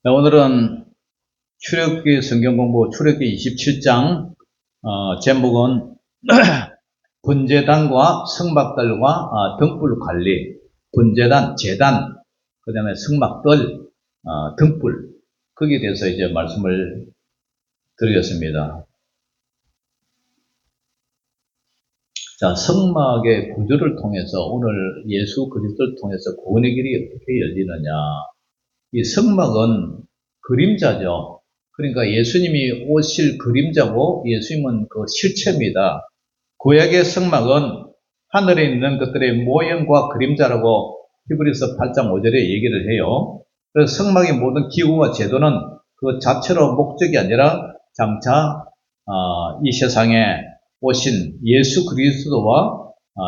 오늘은 출애굽기 성경공부 출애굽기 27장 제목은 번제단과 성막들과 등불 관리, 번제단, 제단, 그 다음에 성막들, 등불, 거기에 대해서 이제 말씀을 드리겠습니다. 자, 성막의 구조를 통해서 오늘 예수 그리스도를 통해서 구원의 길이 어떻게 열리느냐. 이 성막은 그림자죠. 그러니까 예수님이 오실 그림자고 예수님은 그 실체입니다. 구약의 성막은 하늘에 있는 것들의 모형과 그림자라고 히브리서 8장 5절에 얘기를 해요. 그래서 성막의 모든 기구와 제도는 그 자체로 목적이 아니라 장차 이 세상에 오신 예수 그리스도와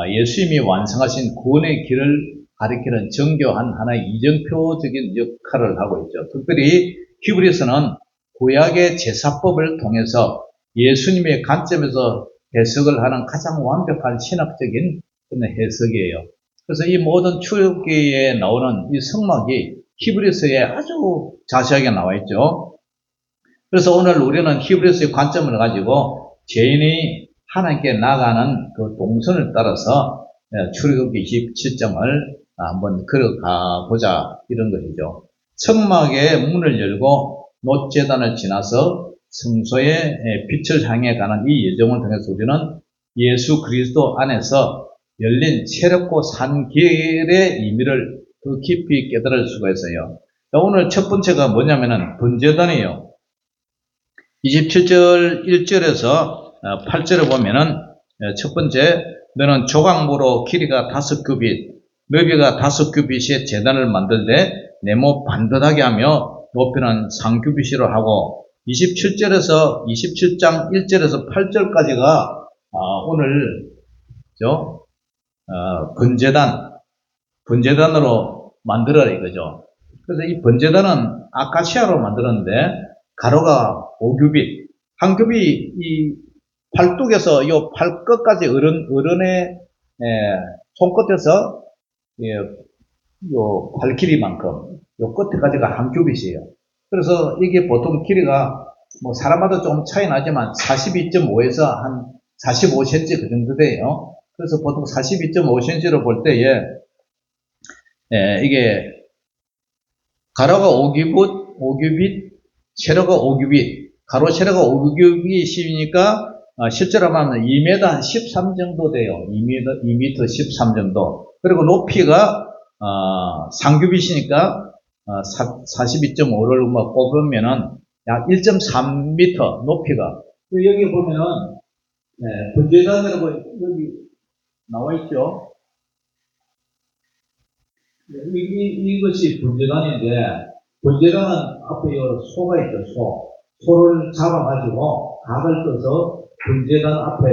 예수님이 완성하신 구원의 길을 가리키는 정교한 하나의 이정표적인 역할을 하고 있죠. 특별히 히브리서는 구약의 제사법을 통해서 예수님의 관점에서 해석을 하는 가장 완벽한 신학적인 그런 해석이에요. 그래서 이 모든 출애굽기에 나오는 이 성막이 히브리서에 아주 자세하게 나와 있죠. 그래서 오늘 우리는 히브리서의 관점을 가지고 죄인이 하나님께 나가는 그 동선을 따라서 출애굽기 27장을 한번 걸어가 보자 이런 것이죠. 성막의 문을 열고 놋제단을 지나서 성소의 빛을 향해 가는 이 여정을 통해서 우리는 예수 그리스도 안에서 열린 새롭고 산 길의 의미를 더 깊이 깨달을 수가 있어요. 오늘 첫 번째가 뭐냐면은 번제단이에요. 27절 1절에서 8절을 보면은 첫 번째, 너는 조각모로 길이가 5규빗, 너비가 5규빗의 제단을 만들되 네모 반듯하게 하며 높이는 3규빗으로 하고 27절에서 27장 1절에서 8절까지가 오늘 번제단으로 만들어라 이거죠. 그래서 이 번제단은 아카시아로 만들었는데 가로가 5규빗, 한 규빗 이 팔뚝에서 이 팔끝까지 어른의 손끝에서 요 발길이만큼 요 끝에까지가 한 규빗이에요. 그래서 이게 보통 길이가 뭐 사람마다 좀 차이 나지만 42.5에서 한 45cm 그 정도 돼요. 그래서 보통 42.5cm로 볼 때에 이게 가로가 5규빗, 세로가 5규빗, 가로 세로가 5규빗이니까 실제로 하면 2m 한 13 정도 돼요. 2m 13 정도. 그리고 높이가 3규빗이니까 42.5를 꼽으면은 약 1.3m 높이가. 여기 보면은 번제단이라고 여기 나와 있죠. 이것이 번제단인데, 번제단은 앞에 소가 있죠, 소를 잡아가지고 각을 떠서 번제단 앞에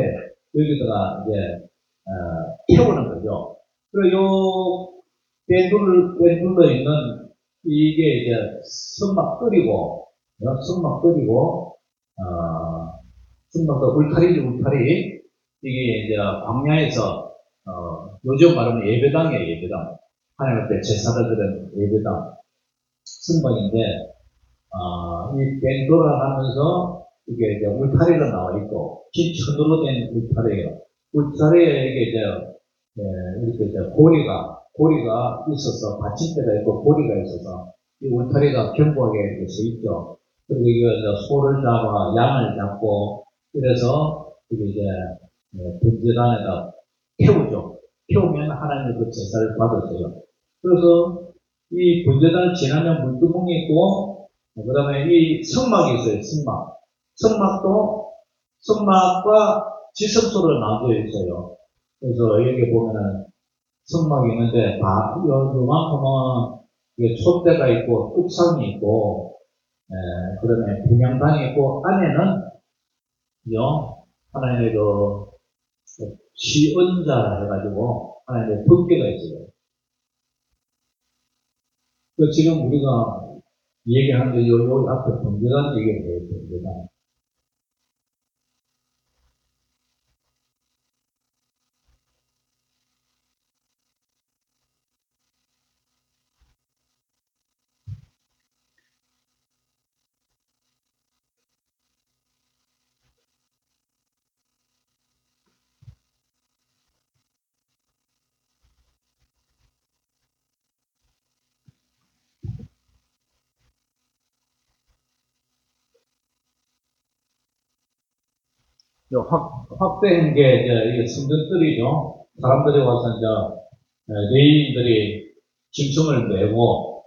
여기다가 이제 태우는 거죠. 그리고 요 밴둘러 있는 이게 이제 성막들이고 성막도 울타리 이게 이제 광야에서 요즘 말하면 예배당이에요, 예배당. 하나님 앞에 제사를 드리는 예배당 성막인데 이 뱅 돌아가면서 이게 이제 울타리가 나와 있고 진천으로 된 울타리예요. 울타리에 이게 이제 이렇게 이제 고리가 있어서 받침대가 있고 고리가 있어서 이 울타리가 견고하게 이렇게 서 있죠. 그리고 이거 이제 소를 잡아 양을 잡고 이래서 이게 이제 번제단에다 태우죠. 태우면 하나님의 그 제사를 받았어요. 그래서 이 번제단을 지나면 물두멍이 있고, 그 다음에 이 성막이 있어요, 성막. 성막과 지성소로 나눠져 있어요. 그래서 여기 보면은 성막이 있는데, 요만큼은 촛대가 있고, 뚝상이 있고, 그 다음에 분향단이 있고, 안에는, 하나님의 시언자 해가지고, 하나님의 법궤가 있어요. 지금 우리가 얘기하는데, 요 앞에 번제단 얘기를 해요, 번제단. 확대한 게 이제 성전들이죠. 사람들이 와서 레위인들이 짐승을 메고,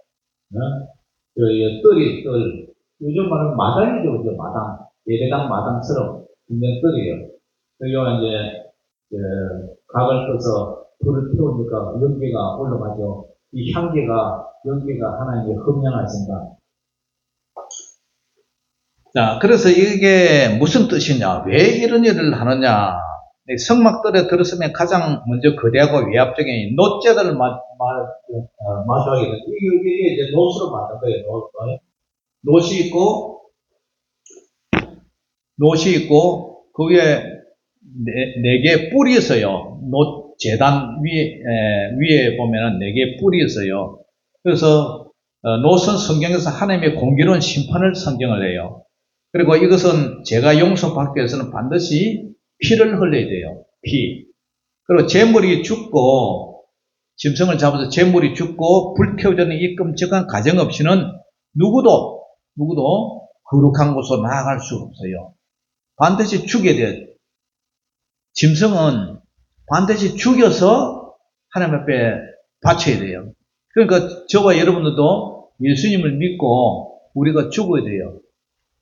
뜰, 요즘 말하는 마당이죠, 그죠? 마당. 예배당 마당처럼 있는 뜰이에요. 그리고 이제, 각을 떠서 불을 피우니까 연기가 올라가죠. 이 연기가 하나님의 흠령하신다. 자, 그래서 이게 무슨 뜻이냐? 왜 이런 일을 하느냐? 성막들에 들었으면 가장 먼저 거대하고 위압적인 노제들을 마주하게 됩니다. 이게 이제 노수로 만든 거예요. 노시 있고, 그 위에 네 개의 뿔이 있어요. 재단 위에 보면은 네 개의 뿔이 있어요. 그래서, 노선 성경에서 하나님의 공기로운 심판을 상징을 해요. 그리고 이것은 제가 용서받기 위해서는 반드시 피를 흘려야 돼요. 피. 그리고 재물이 죽고, 짐승을 잡아서 재물이 죽고, 불태워지는 이 끔찍한 가정 없이는 누구도 거룩한 곳으로 나아갈 수 없어요. 반드시 죽여야 돼요. 짐승은 반드시 죽여서 하나님 앞에 바쳐야 돼요. 그러니까 저와 여러분들도 예수님을 믿고 우리가 죽어야 돼요.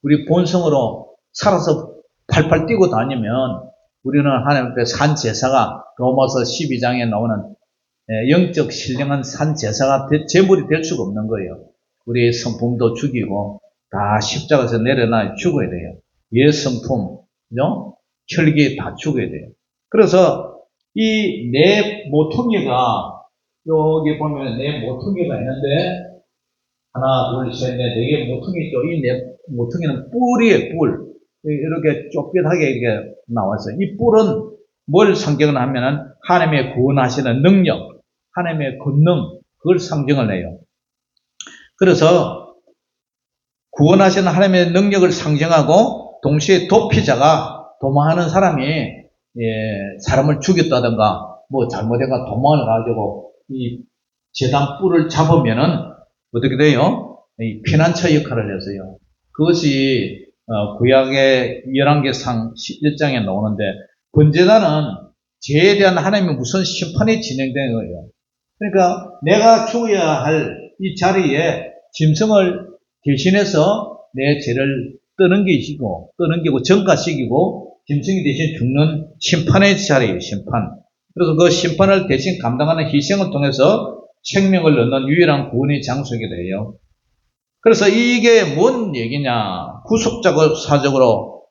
우리 본성으로 살아서 팔팔 뛰고 다니면 우리는 하나님 앞에 산제사가 로마서 12장에 나오는 영적 신령한 산제사가 제물이 될 수가 없는 거예요. 우리의 성품도 죽이고 다 십자가에서 내려놔 죽어야 돼요. 성품, 혈기 다 죽어야 돼요. 그래서 이 내 모퉁이가 여기 보면 내 모퉁이가 있는데 하나, 둘, 셋, 넷, 네 개 모퉁이 있죠. 이 네 모퉁이는 뿔이에요, 뿔. 이렇게 좁깃하게 이렇게 나왔어요. 이 뿔은 뭘 상징을 하면은 하나님의 구원하시는 능력, 하나님의 권능, 그걸 상징을 해요. 그래서 구원하시는 하나님의 능력을 상징하고 동시에 도피자가 도망하는 사람이 사람을 죽였다든가 뭐 잘못해가 도망을 가지고 이 제단 뿔을 잡으면은 어떻게 돼요? 이 피난처 역할을 했어요. 그것이 구약의 11개상 1장에 나오는데 번제단은 죄에 대한 하나님의 무슨 심판이 진행된 거예요. 그러니까 내가 죽어야 할 이 자리에 짐승을 대신해서 내 죄를 떠넘기고 전가시키고 짐승이 대신 죽는 심판의 자리예요. 심판. 그래서 그 심판을 대신 감당하는 희생을 통해서 생명을 얻는 유일한 구원의 장소이게 돼요. 그래서 이게 뭔 얘기냐? 구속사적으로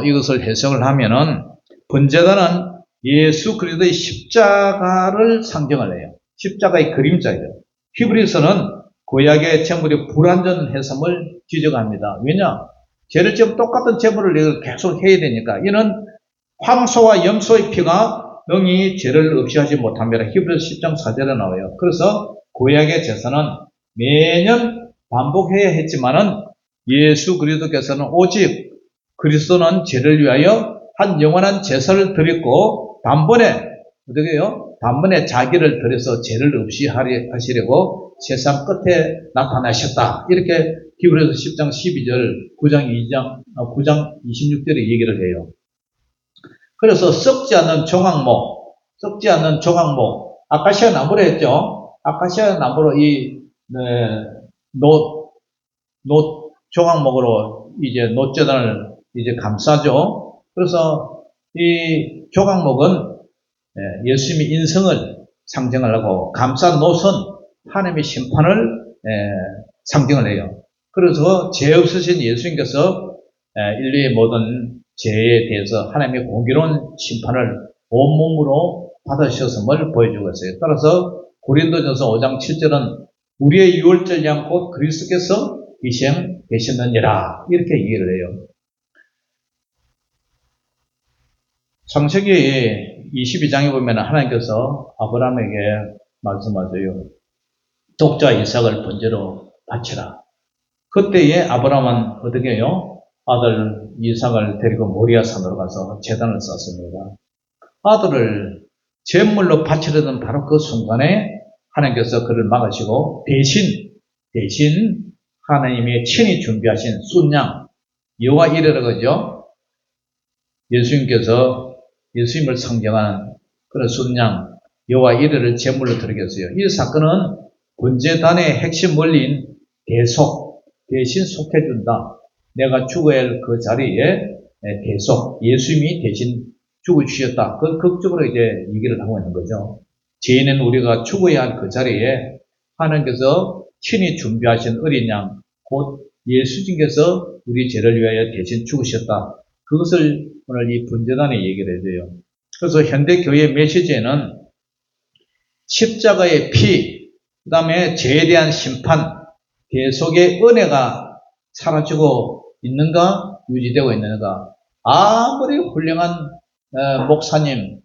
이것을 해석을 하면은 번제단은 예수 그리스도의 십자가를 상징을 해요. 십자가의 그림자예요. 히브리서는 구약의 제물이 불완전 해섬을 지적합니다. 왜냐? 죄를 지금 똑같은 제물을 계속 해야 되니까. 이는 황소와 염소의 피가 능히 죄를 없이 하지 못합니다. 히브리서 10장 4절에 나와요. 그래서 구약의 제사는 매년 반복해야 했지만은 예수 그리스도께서는 오직 그리스도는 죄를 위하여 한 영원한 제사를 드렸고 단번에 어떻게 해요? 단번에 자기를 드려서 죄를 없이 하시려고 세상 끝에 나타나셨다. 이렇게 히브리서 10장 12절 9장 26절에 얘기를 해요. 그래서 썩지 않는 조각목, 아카시아 나무로 했죠. 아카시아 나무로 조각목으로 이제 노제단을 이제 감싸죠. 그래서 이 조각목은 예수님의 인성을 상징하려고 감싼 노선, 하나님의 심판을 상징을 해요. 그래서 죄 없으신 예수님께서 인류의 모든 죄에 대해서 하나님의 공의로운 심판을 온몸으로 받으셨음을 보여주고 있어요. 따라서 고린도전서 5장 7절은 우리의 유월절 양 곧 그리스도께서 희생되셨느니라 이렇게 얘기를 해요. 창세기 22장에 보면 하나님께서 아브라함에게 말씀하세요. 독자 이삭을 번제로 바치라. 그때에 아브라함은 어떻게 해요? 아들 이삭을 데리고 모리아산으로 가서 제단을 쌓습니다. 아들을 제물로 바치려던 바로 그 순간에 하나님께서 그를 막으시고 대신 하나님의 친히 준비하신 순양 여호와 이레라 그러죠. 예수님을 상징하는 그런 순양 여호와 이레를 제물로 드리겠어요. 이 사건은 번제단의 핵심 원리인 대속, 대신 속해준다. 내가 죽어야 할 그 자리에 대속, 예수님이 대신 죽어주셨다. 그 극적으로 이제 얘기를 하고 있는 거죠. 죄인은 우리가 죽어야 할 그 자리에 하나님께서 친히 준비하신 어린 양, 곧 예수님께서 우리 죄를 위하여 대신 죽으셨다. 그것을 오늘 이 번제단에 얘기를 해줘요. 그래서 현대교회 메시지에는 십자가의 피, 그 다음에 죄에 대한 심판, 대속의 은혜가 사라지고 있는가, 유지되고 있는가. 아무리 훌륭한 목사님,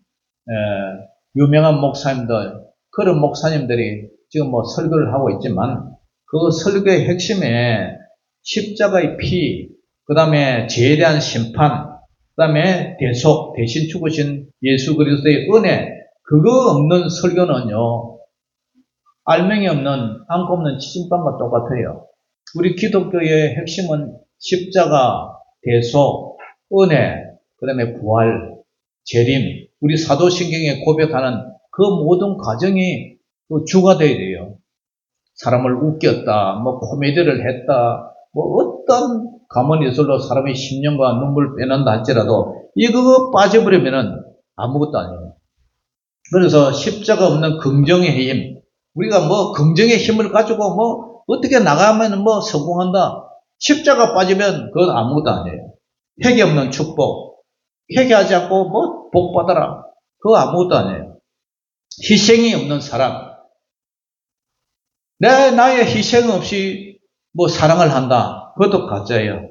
유명한 목사님들, 그런 목사님들이 지금 뭐 설교를 하고 있지만 그 설교의 핵심에 십자가의 피, 그 다음에 죄에 대한 심판, 그 다음에 대속, 대신 죽으신 예수 그리스도의 은혜, 그거 없는 설교는요, 알맹이 없는, 안고 없는 치킨빵과 똑같아요. 우리 기독교의 핵심은 십자가, 대속, 은혜, 그 다음에 부활, 재림, 우리 사도신경에 고백하는 그 모든 과정이 주가 되어야 돼요. 사람을 웃겼다, 뭐 코미디를 했다, 뭐 어떤 가문예술로 사람의 심령과 눈물 빼낸다 할지라도 이거 빠져버리면은 아무것도 아니에요. 그래서 십자가 없는 긍정의 힘, 우리가 뭐 긍정의 힘을 가지고 뭐 어떻게 나가면 뭐 성공한다. 십자가 빠지면 그건 아무것도 아니에요. 회개 없는 축복, 회개하지 않고 뭐 복 받아라. 그거 아무것도 아니에요. 희생이 없는 사랑, 나의 희생 없이 뭐 사랑을 한다. 그것도 가짜예요.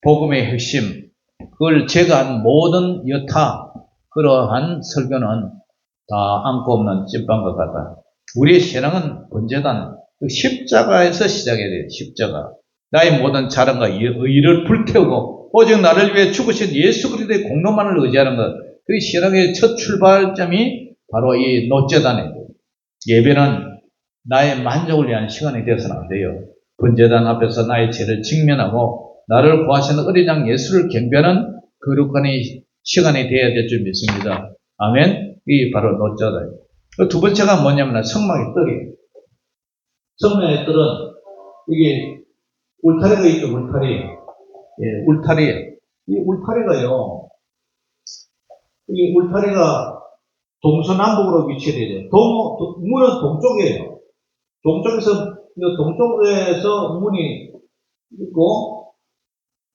복음의 핵심, 그걸 제거한 모든 여타, 그러한 설교는 다 안고 없는 찐빵과 같다. 우리의 신앙은 번제단, 십자가에서 시작해야 돼요. 십자가. 나의 모든 자랑과 의의를 불태우고 오직 나를 위해 죽으신 예수 그리스도의 공로만을 의지하는 것. 그 신앙의 첫 출발점이 바로 이 노제단이에요. 예배는 나의 만족을 위한 시간이 되어서는 안 돼요. 번제단 앞에서 나의 죄를 직면하고 나를 구하시는 어린 양 예수를 경배하는 거룩한 시간이 되어야 될 줄 믿습니다. 아멘. 이게 바로 노자다. 두 번째가 뭐냐면 성막의 뜰이에요. 성막의 뜰은 이게 울타리가 있죠. 울타리. 예, 울타리. 이 울타리가요. 이 울타리가 동서남북으로 위치되죠. 문은 동쪽이에요. 동쪽에서 문이 있고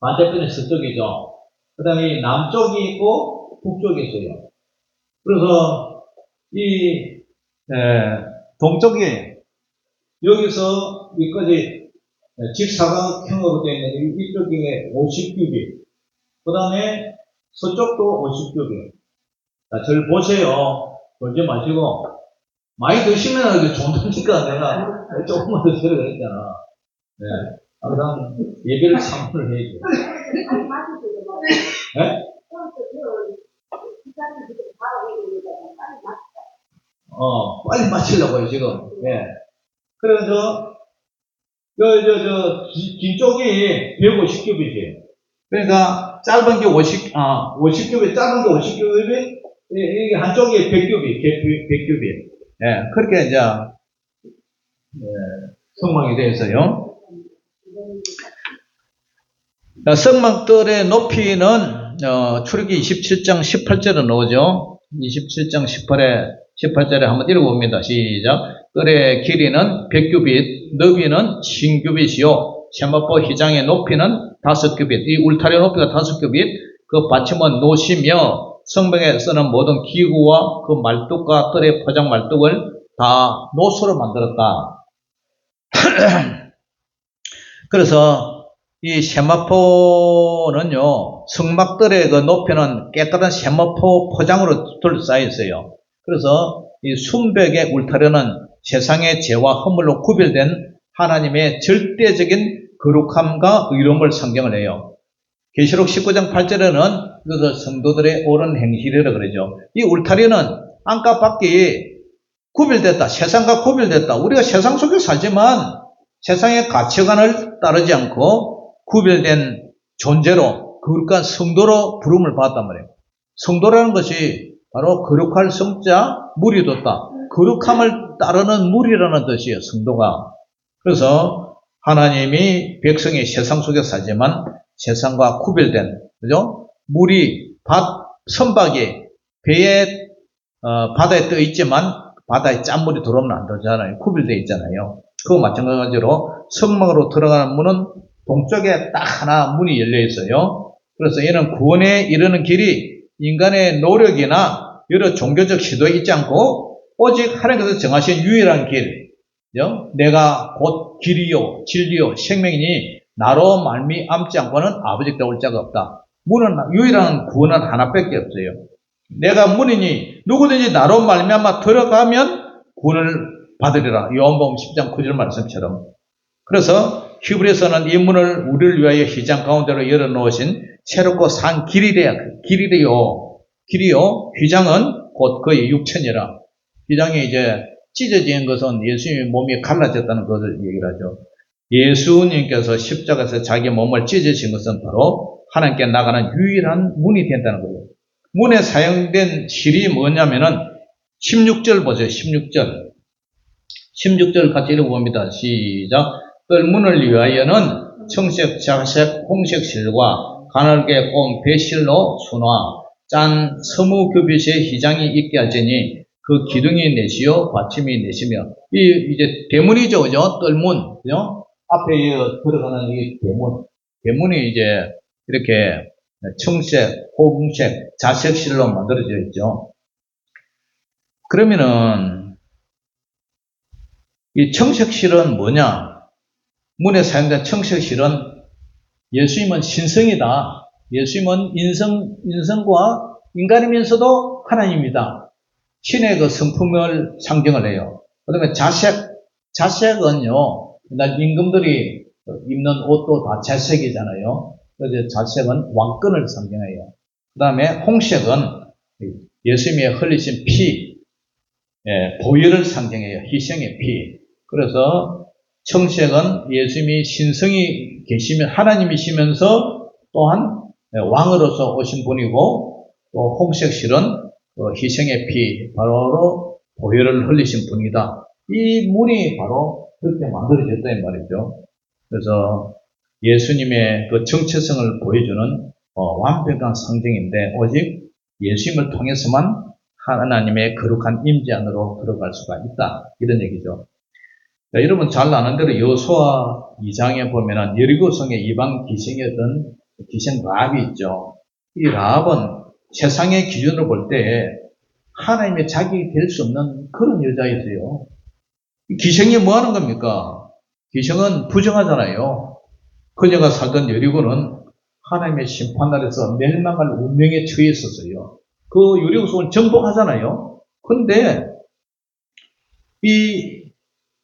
반대편에 서쪽이죠. 그 다음에 남쪽이 있고 북쪽이 있어요. 그래서 이 동쪽이 여기서 여기까지 직사각형으로 되어 있는 이쪽에 50규빗, 그 다음에 서쪽도 50규빗. 자, 저를 보세요. 보지 마시고 많이 드시면 좋다니까 내가 조금만 드시라 그랬잖아. 네. 항상 예배를 참고를 해야죠. 네? 빨리 마치려고요, 지금. 네. 그래서, 뒤쪽이 150규빗이에요. 그러니까, 짧은 게 50규빗, 짧은 게 50규빗, 이게 한쪽이 100규빗. 네. 그렇게 이제, 성막이 되어 있어요. 성막들의 높이는 출애굽기 27장 18절에 나오죠. 27장 18절에 한번 읽어봅니다. 시작. 뜰의 길이는 100규빗, 너비는 10규빗이요. 세마포 휘장의 높이는 5규빗. 이 울타리 높이가 5규빗. 그 받침은 노시며 성벽에 쓰는 모든 기구와 그 말뚝과 뜰의 포장 말뚝을 다 노소로 만들었다. 그래서 이 세마포는요, 성막들의 그 높이는 깨끗한 세마포 포장으로 둘러싸여 있어요. 그래서 이 순벽의 울타리는 세상의 죄와 허물로 구별된 하나님의 절대적인 거룩함과 의로움을 상징을 해요. 계시록 19장 8절에는 그래서 성도들의 옳은 행실이라고 그러죠. 이 울타리는 안과 밖이 구별됐다. 세상과 구별됐다. 우리가 세상 속에 살지만 세상의 가치관을 따르지 않고 구별된 존재로 거룩한 성도로 부름을 받았단 말이에요. 성도라는 것이 바로 거룩할 성자, 물이 돋다. 거룩함을 따르는 물이라는 뜻이에요, 성도가. 그래서 하나님이 백성이 세상 속에 살지만 세상과 구별된, 그죠? 물이 선박이 배에 바다에 떠 있지만 바다에 짠물이 들어오면 안 되잖아요. 구별되어 있잖아요. 그거 마찬가지로 성막으로 들어가는 문은 동쪽에 딱 하나 문이 열려 있어요. 그래서 이는 구원에 이르는 길이 인간의 노력이나 여러 종교적 시도에 있지 않고 오직 하나님께서 정하신 유일한 길, 내가 곧 길이요 진리요 생명이니 나로 말미암지 않고는 아버지께 올 자가 없다. 문은 유일한 구원은 하나밖에 없어요. 내가 문이니 누구든지 나로 말미암아 들어가면 구원을 받으리라. 요한복음 10장 9절 말씀처럼. 그래서 히브리서는 이 문을 우리를 위하여 휘장 가운데로 열어놓으신 새롭고 산 길이래요. 길이요. 휘장은 곧 그의 육천이라. 휘장이 이제 찢어진 것은 예수님의 몸이 갈라졌다는 것을 얘기를 하죠. 예수님께서 십자가에서 자기 몸을 찢으신 것은 바로 하나님께 나가는 유일한 문이 된다는 거예요. 문에 사용된 실이 뭐냐면은 16절 보세요. 16절. 16절 같이 읽어봅니다. 시작. 뜰문을 위하여는 청색, 자색, 홍색 실과 가늘게 꼰 배실로 순화, 짠 서무규빗의 휘장이 있게 하지니 그 기둥이 내시요 받침이 내시며 이제 대문이죠, 그죠? 뜰문, 그죠? 앞에 들어가는 이 대문이 이제 이렇게 청색, 홍색, 자색실로 만들어져 있죠. 그러면은 이 청색실은 뭐냐? 문에 사용된 청색실은 예수님은 신성이다. 예수님은 인성과 인간이면서도 하나님이다. 신의 그 성품을 상징을 해요. 그 다음에 자색은요, 임금들이 입는 옷도 다 자색이잖아요. 그래서 자색은 왕권을 상징해요. 그 다음에 홍색은 예수님의 흘리신 피, 보혈을 상징해요. 희생의 피. 그래서 청색은 예수님이 신성이 계시면 하나님이시면서 또한 왕으로서 오신 분이고, 또 홍색실은 희생의 피, 바로 보혈을 흘리신 분이다. 이 문이 바로 그렇게 만들어졌다는 말이죠. 그래서 예수님의 그 정체성을 보여주는 완벽한 상징인데 오직 예수님을 통해서만 하나님의 거룩한 임재 안으로 들어갈 수가 있다. 이런 얘기죠. 자, 여러분 잘 아는 대로 여호수아 2장에 보면은 여리고성의 이방 기생이었던 기생 라합이 있죠. 이 라합은 세상의 기준으로 볼 때 하나님의 자기 될 수 없는 그런 여자였어요. 기생이 뭐 하는 겁니까? 기생은 부정하잖아요. 그녀가 살던 여리고는 하나님의 심판날에서 멸망할 운명에 처해 있었어요. 그 여리고성을 정복하잖아요. 근데 이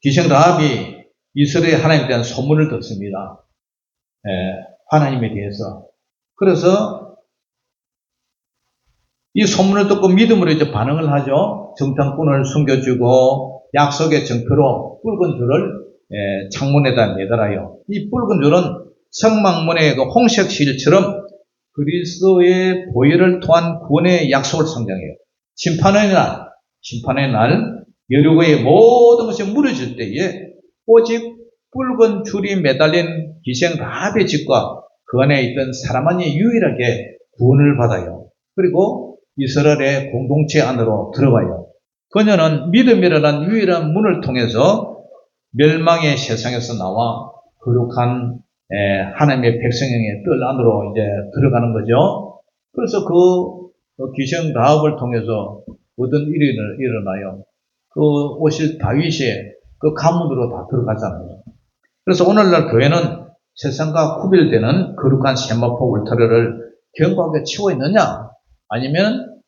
기생 라합이 이스라엘 하나님에 대한 소문을 듣습니다. 하나님에 대해서. 그래서 이 소문을 듣고 믿음으로 이제 반응을 하죠. 정탐꾼을 숨겨주고 약속의 증표로 붉은 줄을 창문에다 매달아요. 이 붉은 줄은 성막문의 그 홍색 실처럼 그리스도의 보혈을 통한 구원의 약속을 상징해요. 심판의 날 여리고의 모든 것이 무너질 때에 오직 붉은 줄이 매달린 기생 라합의 집과 그 안에 있던 사람만이 유일하게 구원을 받아요. 그리고 이스라엘의 공동체 안으로 들어가요. 그녀는 믿음이라는 유일한 문을 통해서 멸망의 세상에서 나와 거룩한 하나님의 백성의 뜰 안으로 이제 들어가는 거죠. 그래서 그 기생 라합을 통해서 어떤 일이 일어나요. 그 오실 다윗의 그 가문으로 다 들어가잖아요. 그래서 오늘날 교회는 세상과 구별되는 거룩한 세마포 울타리를 견고하게 치고 있느냐? 아니면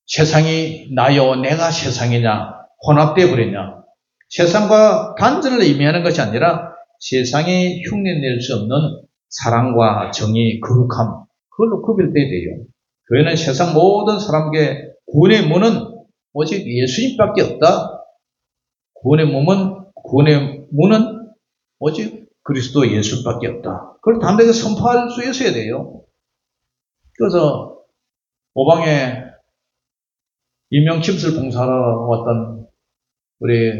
세상이 나요, 내가 세상이냐? 혼합되어 버렸냐? 세상과 단절을 의미하는 것이 아니라 세상이 흉내낼 수 없는 사랑과 정의, 거룩함, 그걸로 구별되어야 돼요. 교회는 세상 모든 사람에게 구원의 문은 오직 예수님밖에 없다. 구원의 문은 오직 그리스도 예수밖에 없다. 그걸 담대하게 선포할 수 있어야 돼요. 그래서 오방에 임명침술 봉사하러 왔던 우리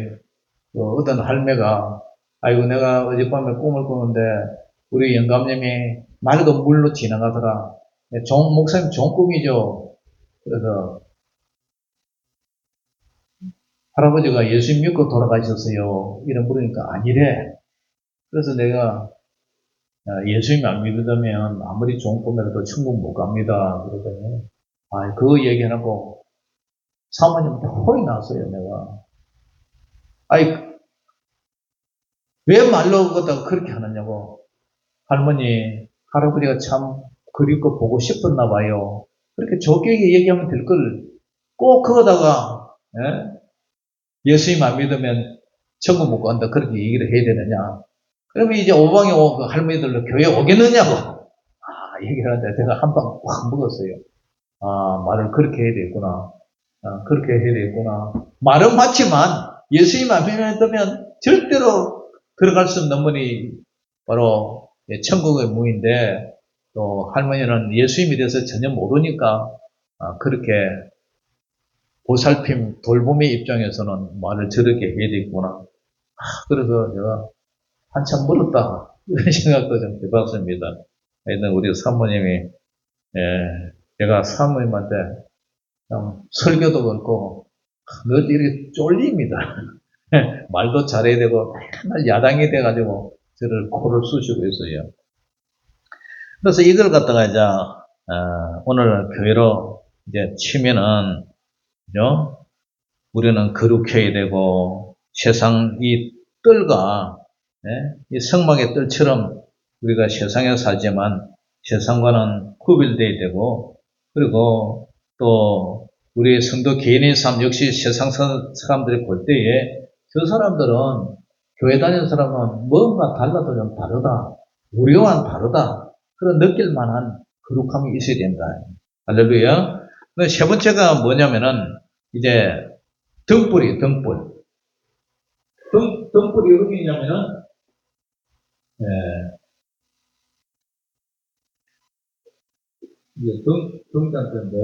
어떤 할매가, 아이고 내가 어젯밤에 꿈을 꾸는데 우리 영감님이 맑은 물로 지나가더라. 목사님 좋은 꿈이죠. 그래서 할아버지가 예수 믿고 돌아가셨어요. 이런 물으니까 아니래. 그래서 내가 예수님 안 믿으면 아무리 좋은 꿈이라도 천국 못 갑니다. 그러더니 그 얘기하고 사모님한테 혼이 났어요. 내가 왜 말로 걷다가 그렇게 하느냐고. 할아버지가 참 그립고 보고 싶었나 봐요. 그렇게 좋게 얘기하면 될 걸 꼭 그거다가 예수님 안 믿으면 천국 못 간다 그렇게 얘기를 해야 되느냐. 그러면 이제 오방에 그 할머니들로 교회 오겠느냐고 얘기를 하는데 제가 한 방 확 먹었어요. 말을 그렇게 해야 되겠구나. 그렇게 해야 되겠구나. 말은 맞지만 예수님 안 믿으면 절대로 들어갈 수 없는 분이 바로 천국의 문인데, 또 할머니는 예수님에 대해서 전혀 모르니까 그렇게 보살핌 돌봄의 입장에서는 말을 저렇게 해야 되겠구나. 그래서 제가 한참 멀었다 이런 생각도 좀 해봤습니다. 하여튼 우리 사모님이 제가 사모님한테 설교도 그렇고 늘 이렇게 쫄립니다. 말도 잘해야 되고 맨날 야당이 돼가지고 저를 코를 쑤시고 있어요. 그래서 이걸 갖다가 이제 오늘 교회로 이제 치면은 그죠? 우리는 거룩해야 되고 세상 이 뜰과 이 성막의 뜰처럼 우리가 세상에 살지만 세상과는 구별되어야 되고, 그리고 또 우리 성도 개인의 삶 역시 세상 사람들이 볼 때에 저 사람들은 교회 다니는 사람은 뭔가 달라도 좀 다르다, 우리와는 다르다, 그런 느낄 만한 거룩함이 있어야 된다. 할렐루야. 세 번째가 뭐냐면은 이제 등불이 등불이 의미냐면은 이제 등잔대인데,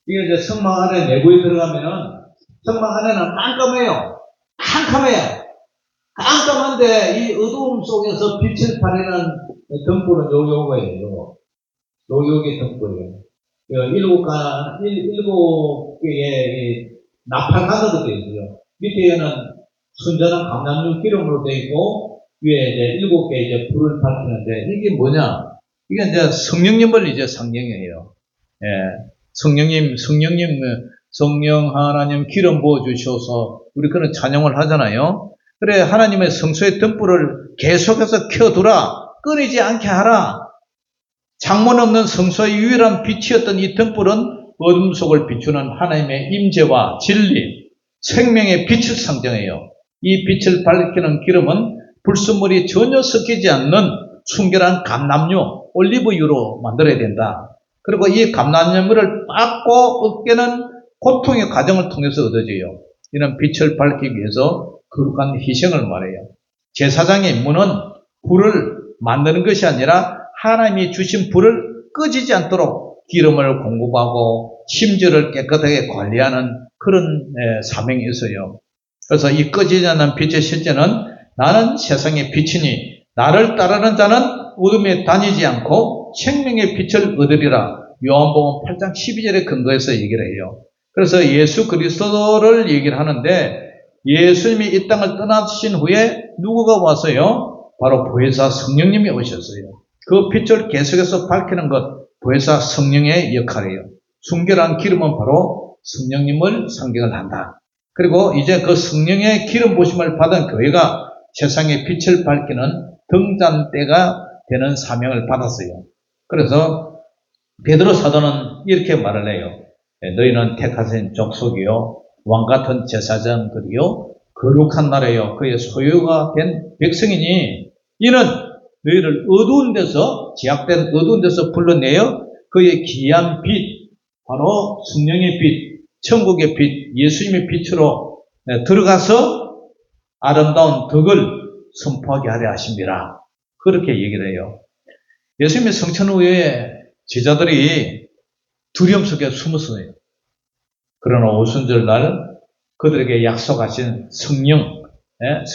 이게 이제 성막 안에 내부에 들어가면은 성막 안에는 깜깜해요. 깜깜한데 이 어두움 속에서 빛을 발하는 등불은 요거예요. 요게 등불이에요. 일곱 개의 나팔가드로 되어 있어요. 밑에는 순전한 감람유 기름으로 되어 있고, 위에 이제 7개 이제 불을 밝히는데, 이게 뭐냐? 이게 이제 성령님을 이제 상징해요. 성령 하나님 기름 부어주셔서 우리 그런 찬양을 하잖아요. 그래, 하나님의 성소의 등불을 계속해서 켜두라, 끊이지 않게 하라. 창문 없는 성소의 유일한 빛이었던 이 등불은 어둠 속을 비추는 하나님의 임재와 진리, 생명의 빛을 상징해요. 이 빛을 밝히는 기름은 불순물이 전혀 섞이지 않는 순결한 감람유, 올리브유로 만들어야 된다. 그리고 이 감람유를 빻고 얻게는 고통의 과정을 통해서 얻어져요. 이런 빛을 밝히기 위해서 거룩한 희생을 말해요. 제사장의 임무는 불을 만드는 것이 아니라 하나님이 주신 불을 꺼지지 않도록 기름을 공급하고 심지어를 깨끗하게 관리하는 그런 사명이 있어요. 그래서 이 꺼지지 않는 빛의 실제는 나는 세상의 빛이니 나를 따르는 자는 어둠에 다니지 않고 생명의 빛을 얻으리라. 요한복음 8장 12절에 근거해서 얘기를 해요. 그래서 예수 그리스도를 얘기를 하는데, 예수님이 이 땅을 떠나신 후에 누구가 왔어요? 바로 보혜사 성령님이 오셨어요. 그 빛을 계속해서 밝히는 것, 보혜사 성령의 역할이에요. 순결한 기름은 바로 성령님을 상징을 한다. 그리고 이제 그 성령의 기름 부심을 받은 교회가 세상의 빛을 밝히는 등잔대가 되는 사명을 받았어요. 그래서 베드로 사도는 이렇게 말을 해요. 너희는 택하신 족속이요 왕같은 제사장들이요 거룩한 나라요 그의 소유가 된 백성이니 이는 너희를 어두운 데서 제약된 어두운 데서 불러내어 그의 귀한 빛 바로 성령의 빛 천국의 빛 예수님의 빛으로 들어가서 아름다운 덕을 선포하게 하려 하십니다. 그렇게 얘기를 해요. 예수님의 성천 후에 제자들이 두려움 속에 숨었어요. 그러나 오순절날 그들에게 약속하신 성령,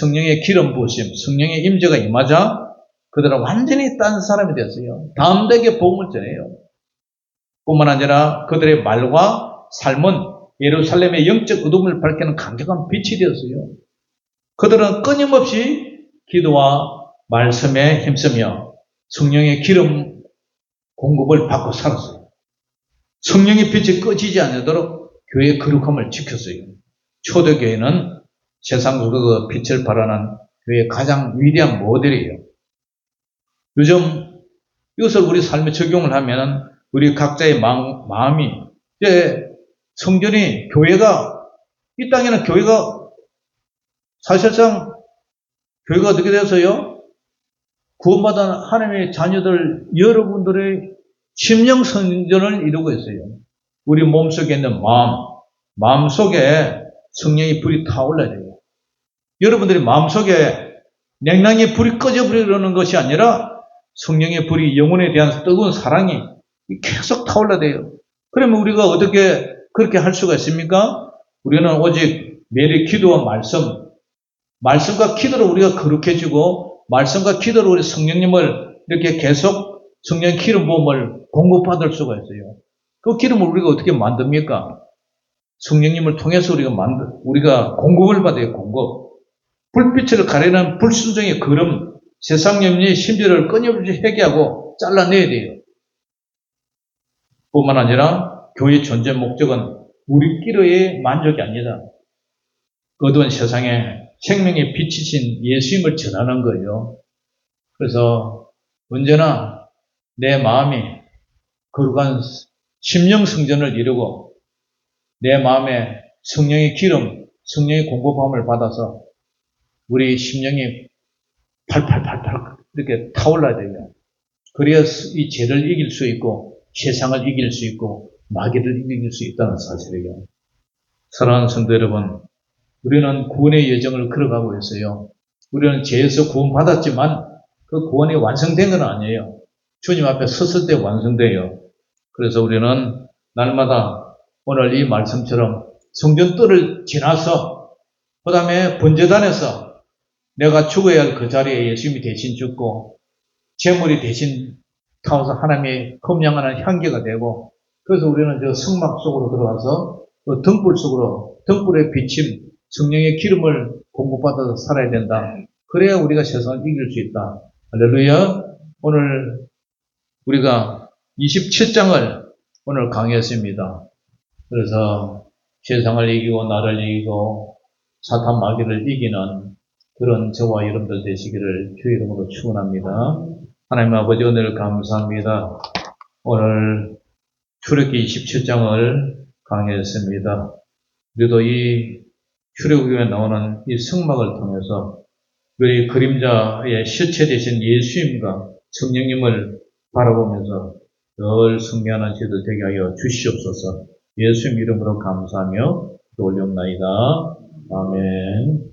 성령의 기름 부으심, 성령의 임재가 임하자 그들은 완전히 딴 사람이 되었어요. 다음되게 복음을 전해요. 뿐만 아니라 그들의 말과 삶은 예루살렘의 영적 어둠을 밝히는 강력한 빛이 되었어요. 그들은 끊임없이 기도와 말씀에 힘쓰며 성령의 기름 공급을 받고 살았어요. 성령의 빛이 꺼지지 않도록 교회의 거룩함을 지켰어요. 초대교회는 세상 속에서 빛을 발하는 교회의 가장 위대한 모델이에요. 요즘 이것을 우리 삶에 적용을 하면 우리 각자의 마음이 이제 성전이 교회가 이 땅에는 교회가 사실상 교회가 어떻게 돼서요? 구원받은 하나님의 자녀들 여러분들의 심령 성전을 이루고 있어요. 우리 몸속에 있는 마음 속에 성령의 불이 타올라야 돼요. 여러분들이 마음속에 냉랭히 불이 꺼져버리려는 것이 아니라 성령의 불이 영혼에 대한 뜨거운 사랑이 계속 타올라야 돼요. 그러면 우리가 어떻게 그렇게 할 수가 있습니까? 우리는 오직 매일 기도와 말씀과 기도로 우리가 거룩해지고 말씀과 기도로 우리 성령님을 이렇게 계속 성령 기름 부음을 공급받을 수가 있어요. 그 기름을 우리가 어떻게 만듭니까? 성령님을 통해서 우리가 공급을 받아요, 공급. 불빛을 가리는 불순종의 걸음, 세상 염려의 심지를 끊임없이 회개하고 잘라내야 돼요. 뿐만 아니라 교회의 존재 목적은 우리끼리의 만족이 아니다. 어두운 세상에 생명의 빛이신 예수님을 전하는 거예요. 그래서 언제나 내 마음이 거룩한 심령 성전을 이루고 내 마음에 성령의 기름, 성령의 공급함을 받아서 우리 심령이 팔팔팔팔 이렇게 타올라야 돼요. 그래야 이 죄를 이길 수 있고 세상을 이길 수 있고 마귀를 이길 수 있다는 사실이에요. 사랑하는 성도 여러분, 우리는 구원의 여정을 걸어가고 있어요. 우리는 죄에서 구원받았지만 그 구원이 완성된 건 아니에요. 주님 앞에 섰을 때 완성돼요. 그래서 우리는 날마다 오늘 이 말씀처럼 성전뜰을 지나서 그 다음에 번제단에서 내가 죽어야 할 그 자리에 예수님이 대신 죽고 제물이 대신 타워서 하나님의 검량하는 향기가 되고 그래서 우리는 저 성막 속으로 들어가서 그 등불 속으로 등불에 비침 성령의 기름을 공급받아서 살아야 된다. 그래야 우리가 세상을 이길 수 있다. 할렐루야. 오늘 우리가 27장을 오늘 강의했습니다. 그래서 세상을 이기고 나를 이기고 사탄 마귀를 이기는 그런 저와 여러분들 되시기를 주의 이름으로 축원합니다. 하나님 아버지 은혜를 감사합니다. 오늘 출애굽기 27장을 강의했습니다. 우리도 이 출애굽기에 나오는 이 성막을 통해서 우리 그림자의 실체 되신 예수님과 성령님을 바라보면서 늘 승리하는 저희들 되게 하여 주시옵소서. 예수님 이름으로 감사하며 올려옵나이다. 아멘.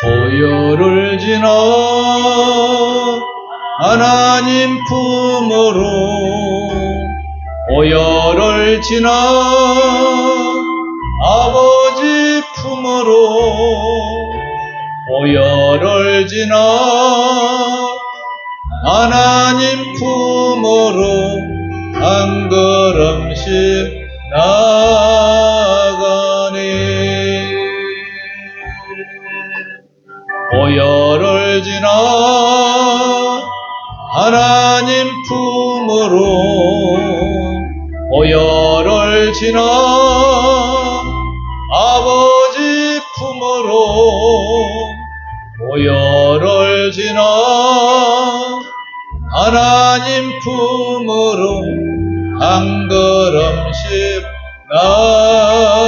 보혈을 지나 하나님 품으로 보혈을 지나 아버지 품으로 보혈을 지나 하나님 품으로 한 걸음씩 나아가네. 보혈을 지나 하나님 품으로 보혈을 지나 아버지 품으로 보혈을 지나 하나님 품으로 한 걸음씩 나아가니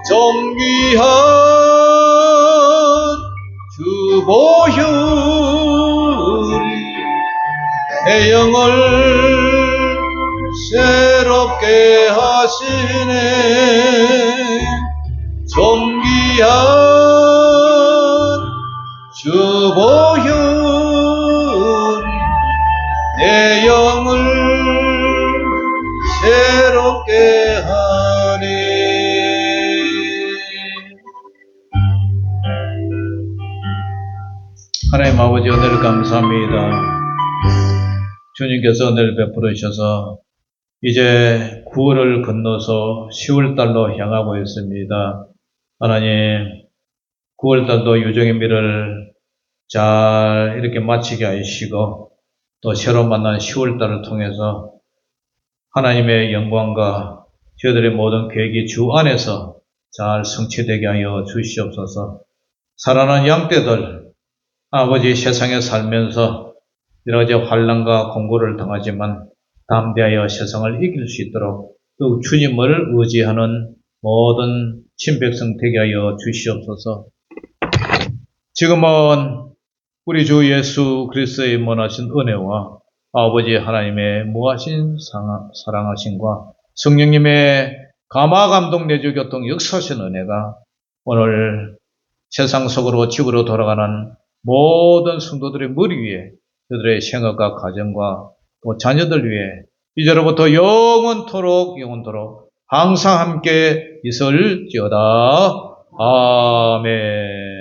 존귀한 주 보혈이 내 영을 새롭게 하시네. 존귀한 주 보혈이 내 영을 새롭게 하니. 하나님 아버지, 은혜를 감사합니다. 주님께서 은혜를 베풀어 주셔서 이제 9월을 건너서 10월달로 향하고 있습니다. 하나님, 9월달도 유정의 미를 잘 이렇게 마치게 하시고 또 새로 만난 10월달을 통해서 하나님의 영광과 저희들의 모든 계획이 주 안에서 잘 성취되게 하여 주시옵소서. 살아난 양떼들, 아버지 세상에 살면서 여러 가지 환난과 공고를 당하지만 담대하여 세상을 이길 수 있도록 또 주님을 의지하는 모든 친백성 되게 하여 주시옵소서. 지금은 우리 주 예수 그리스도의 원하신 은혜와 아버지 하나님의 무하신 사랑하심과 성령님의 감화감동 내주 교통 역사하신 은혜가 오늘 세상 속으로 집으로 돌아가는 모든 성도들의 머리 위에 그들의 생업과 가정과 또 자녀들 위해 이제로부터 영원토록 항상 함께 있을지어다. 아멘.